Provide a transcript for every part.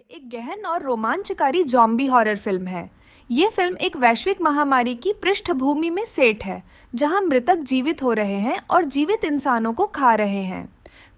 एक गहन और रोमांचकारी जॉम्बी हॉरर फिल्म है। ये फिल्म एक वैश्विक महामारी की पृष्ठभूमि में सेट है, जहां मृतक जीवित हो रहे हैं और जीवित इंसानों को खा रहे हैं।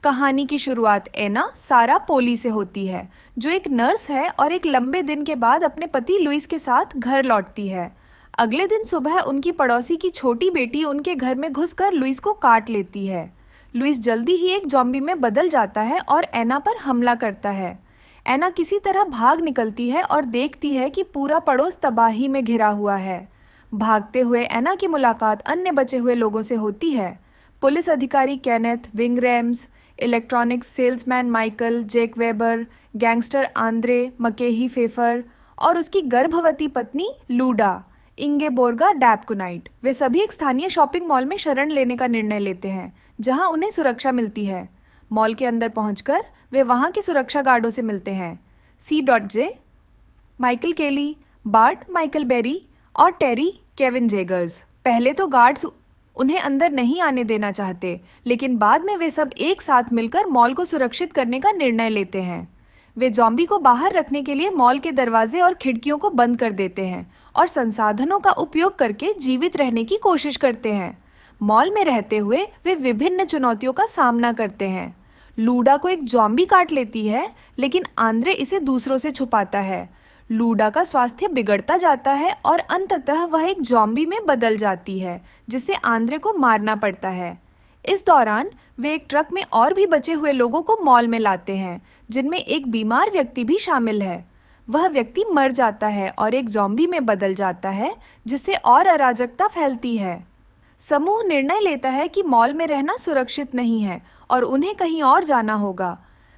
कहानी की शुरुआत एना सारा पोली से होती है, जो एक नर्स है और एक लंबे दिन के बाद अपने पति लुइस के साथ घर लौटती है। अगले दिन सुबह उनकी पड़ोसी की छोटी बेटी उनके घर में घुसकर लुइस को काट लेती है। लुइस जल्दी ही एक जॉम्बी में बदल जाता है और एना पर हमला करता है। एना किसी तरह भाग निकलती है और देखती है कि पूरा पड़ोस तबाही में घिरा हुआ है। भागते हुए एना की मुलाकात अन्य बचे हुए लोगों से होती है। पुलिस अधिकारी Kenneth Wingrams, electronics salesman Michael Jack Weber, gangster Andre McKehee Pfeffer और उसकी गर्भवती पत्नी लूडा इंगेबोर्गा डैपकुनाइट, वे सभी एक स्थानीय शॉपिंग मॉल में शरण लेने का निर्णय लेते हैं, जहां उन्हें सुरक्षा मिलती है। मॉल के अंदर पहुंचकर वे वहां के सुरक्षा गार्डों से मिलते हैं। C.J, माइकल केली, बार्ट माइकल बेरी और टेरी केविन जेगर्स। पहले तो गार्ड्स उन्हें अंदर नहीं आने देना चाहते, लेकिन बाद में वे सब एक साथ मिलकर मॉल को सुरक्षित करने का निर्णय लेते हैं। वे जॉम्बी को बाहर रखने के लिए मॉल के दरवाजे और खिड़कियों को बंद कर देते हैं और संसाधनों का उपयोग करके जीवित रहने की कोशिश करते हैं। मॉल में रहते हुए वे विभिन्न चुनौतियों का सामना करते हैं। लूडा को एक जॉम्बी काट लेती है, लेकिन आंद्रे इसे दूसरों से छुपाता है। लूडा का स्वास्थ्य बिगड़ता जाता है और अंततः वह एक जॉम्बी में बदल जाती है, जिसे आंद्रे को मारना पड़ता है। इस दौरान वे एक ट्रक में और भी बचे हुए लोगों को मॉल में लाते हैं, जिनमें एक बीमार व्यक्ति भी शामिल है। वह व्यक्ति मर जाता है और एक जॉम्बी में बदल जाता है, जिससे और अराजकता फैलती है। समूह निर्णय लेता है कि मॉल में रहना सुरक्षित नहीं है और उन्हें कहीं और जाना होगा।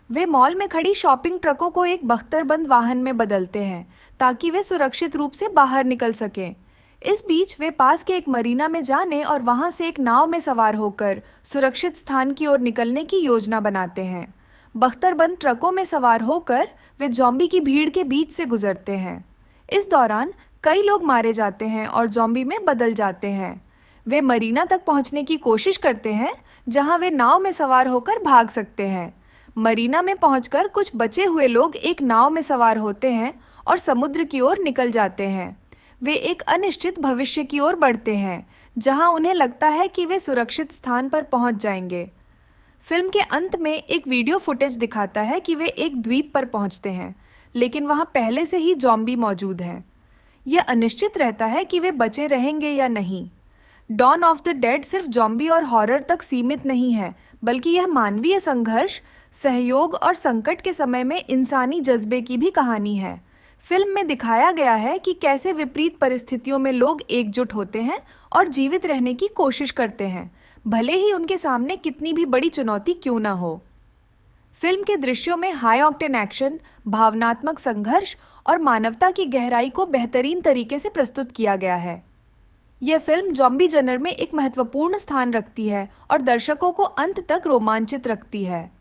वे मॉल में खड़ी शॉपिंग ट्रकों को एक बख्तरबंद वाहन में बदलते हैं, ताकि वे सुरक्षित रूप से बाहर निकल सकें। इस बीच वे पास के एक मरीना में जाने और वहां से एक नाव में सवार होकर सुरक्षित स्थान की ओर निकलने की योजना बनाते हैं। बख्तरबंद ट्रकों में सवार होकर वे जॉम्बी की भीड़ के बीच से गुजरते हैं। इस दौरान कई लोग मारे जाते हैं और जॉम्बी में बदल जाते हैं। वे मरीना तक पहुंचने की कोशिश करते हैं, जहां वे नाव में सवार होकर भाग सकते हैं। मरीना में पहुंचकर कुछ बचे हुए लोग एक नाव में सवार होते हैं और समुद्र की ओर निकल जाते हैं। वे एक अनिश्चित भविष्य की ओर बढ़ते हैं, जहां उन्हें लगता है कि वे सुरक्षित स्थान पर पहुंच जाएंगे। फिल्म के अंत में एक वीडियो फुटेज दिखाता है कि वे एक द्वीप पर पहुंचते हैं, लेकिन वहां पहले से ही जॉम्बी मौजूद हैं। यह अनिश्चित रहता है कि वे बचे रहेंगे या नहीं। डॉन ऑफ द डेड सिर्फ जॉम्बी और हॉरर तक सीमित नहीं है, बल्कि यह मानवीय संघर्ष, सहयोग और संकट के समय में इंसानी जज्बे की भी कहानी है। फिल्म में दिखाया गया है कि कैसे विपरीत परिस्थितियों में लोग एकजुट होते हैं और जीवित रहने की कोशिश करते हैं, भले ही उनके सामने कितनी भी बड़ी चुनौती क्यों न हो। फिल्म के दृश्यों में हाई ऑक्टेन एक्शन, भावनात्मक संघर्ष और मानवता की गहराई को बेहतरीन तरीके से प्रस्तुत किया गया है। यह फिल्म जॉम्बी जनर में एक महत्वपूर्ण स्थान रखती है और दर्शकों को अंत तक रोमांचित रखती है।